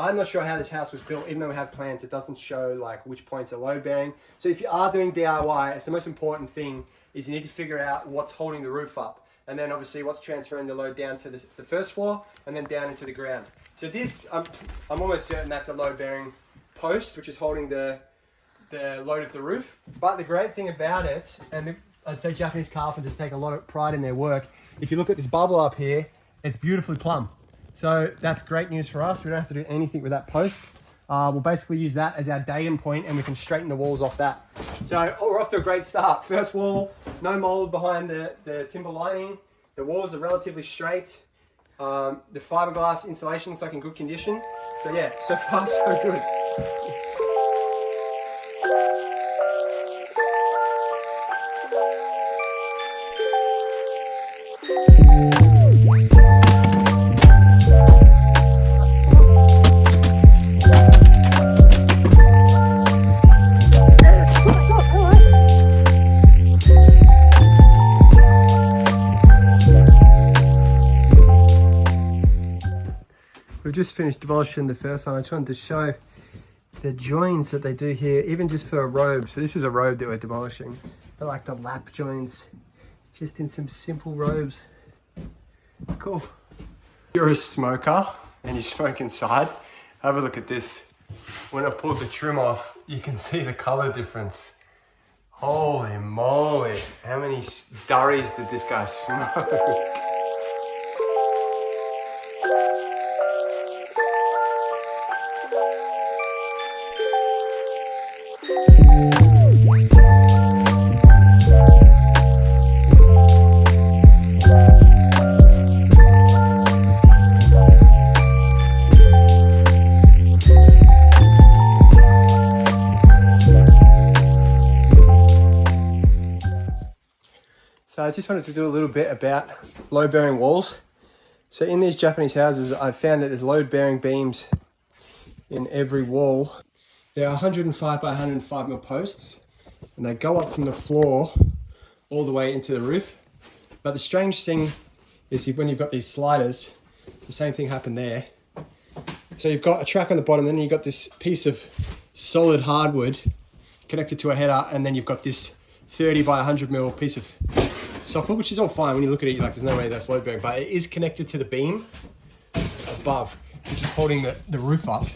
I'm not sure how this house was built, even though we have plans, it doesn't show like which points are load bearing. So if you are doing DIY, it's the most important thing is you need to figure out what's holding the roof up. And then obviously what's transferring the load down to the first floor and then down into the ground. So this, I'm almost certain that's a load bearing post, which is holding the load of the roof. But the great thing about it, and I'd say Japanese carpenters take a lot of pride in their work. If you look at this bubble up here, it's beautifully plumb. So that's great news for us. We don't have to do anything with that post. We'll basically use that as our datum point and we can straighten the walls off that. So we're off to a great start. First wall, no mold behind the timber lining. The walls are relatively straight. The fiberglass insulation looks like in good condition. So yeah, so far so good. We've just finished demolishing the first one. I just wanted to show the joins that they do here, even just for a robe. So this is a robe that we're demolishing. They're like the lap joins, just in some simple robes. It's cool. If you're a smoker and you smoke inside, have a look at this. When I pulled the trim off, you can see the color difference. Holy moly, how many durries did this guy smoke? So I just wanted to do a little bit about load-bearing walls. So in these Japanese houses, I've found that there's load-bearing beams in every wall. There are 105 by 105 mil posts, and they go up from the floor all the way into the roof. But the strange thing is when you've got these sliders, the same thing happened there. So you've got a track on the bottom, then you've got this piece of solid hardwood connected to a header, and then you've got this 30 by 100 mil piece of softwood, which is all fine. When you look at it, you're like, there's no way that's load bearing, but it is connected to the beam above, which is holding the roof up.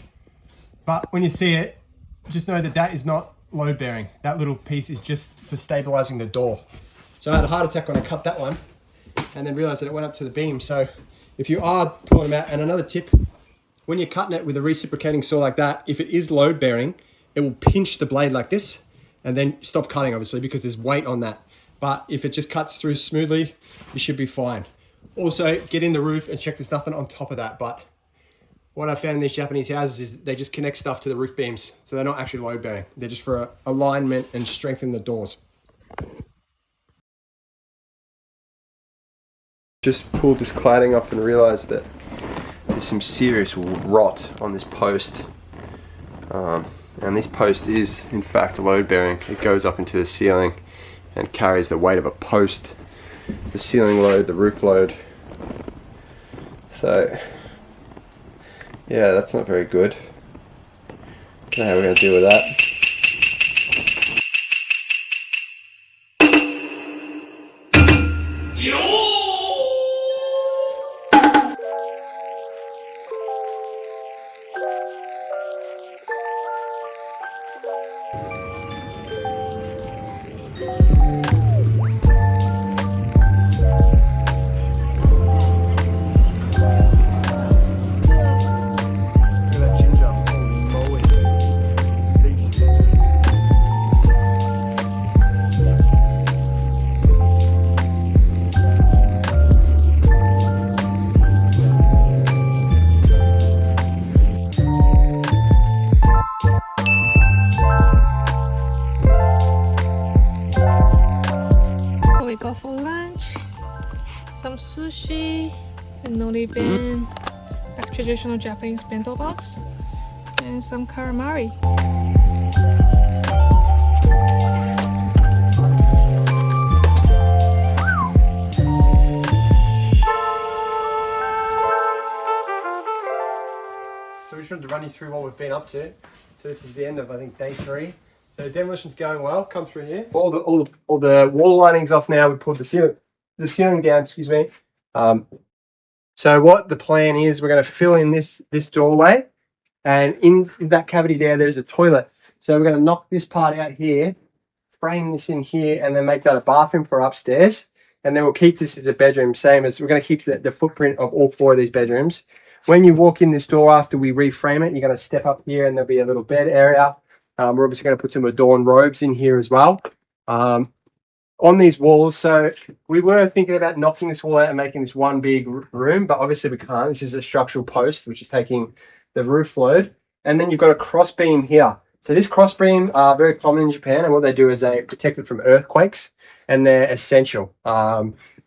But when you see it, just know that that is not load bearing. That little piece is just for stabilizing the door. So I had a heart attack when I cut that one and then realized that it went up to the beam. So if you are pulling them out, and another tip, when you're cutting it with a reciprocating saw like that, if it is load bearing, it will pinch the blade like this and then stop cutting, obviously, because there's weight on that. But if it just cuts through smoothly, you should be fine. Also, get in the roof and check there's nothing on top of that. But what I found in these Japanese houses is they just connect stuff to the roof beams. So they're not actually load bearing. They're just for alignment and strengthen the doors. Just pulled this cladding off and realized that there's some serious rot on this post. And this post is, in fact, load bearing. It goes up into the ceiling and carries the weight of a post, the ceiling load, the roof load. So yeah, that's not very good. I don't know how we're going to deal with that. We go for lunch, some sushi, a nori bin, like traditional Japanese bento box, and some calamari. So we just wanted to run you through what we've been up to. So this is the end of, I think, day 3. So demolition's going well. Come through here. All the wall linings off now. We pulled the ceiling down. Excuse me. So what the plan is, we're going to fill in this doorway, and in that cavity there's a toilet. So we're going to knock this part out here, frame this in here, and then make that a bathroom for upstairs. And then we'll keep this as a bedroom, same as we're going to keep the footprint of all 4 of these bedrooms. When you walk in this door after we reframe it, you're going to step up here and there'll be a little bed area. We're obviously going to put some Adorn robes in here as well. On these walls, so we were thinking about knocking this wall out and making this one big room, but obviously we can't. This is a structural post, which is taking the roof load. And then you've got a cross beam here. So this cross beam are very common in Japan, and what they do is they protect it from earthquakes, and they're essential.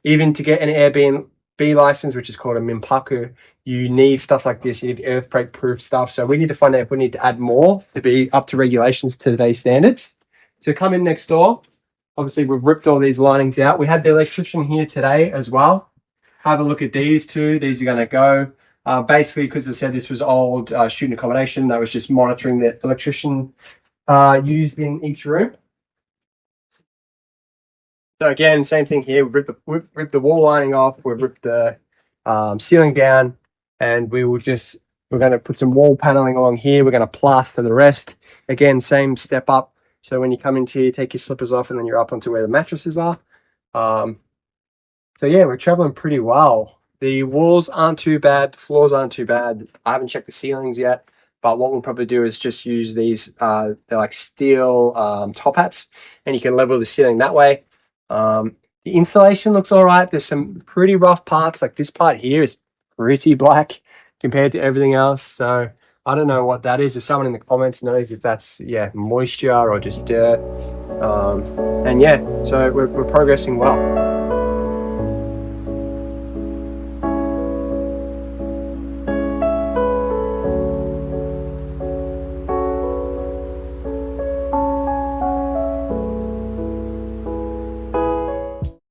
Even to get an Airbnb license, which is called a minpaku, you need stuff like this. You need earthquake-proof stuff. So we need to find out if we need to add more to be up to regulations to today's standards. So come in next door. Obviously, we've ripped all these linings out. We had the electrician here today as well. Have a look at these 2. These are going to go. Basically, because I said this was old student accommodation, that was just monitoring the electrician used in each room. So again, same thing here. We've ripped the wall lining off. We've ripped the ceiling down, and we're going to put some wall paneling along here. We're going to plaster the rest. Again, same step up. So when you come into here, take your slippers off, and then you're up onto where the mattresses are. So yeah, we're traveling pretty well. The walls aren't too bad. The floors aren't too bad. I haven't checked the ceilings yet, but what we'll probably do is just use these, they're like steel top hats, and you can level the ceiling that way. The insulation looks all right. There's some pretty rough parts, like this part here is pretty black compared to everything else. So I don't know what that is. If someone in the comments knows if that's, moisture or just dirt. And yeah, so we're progressing well.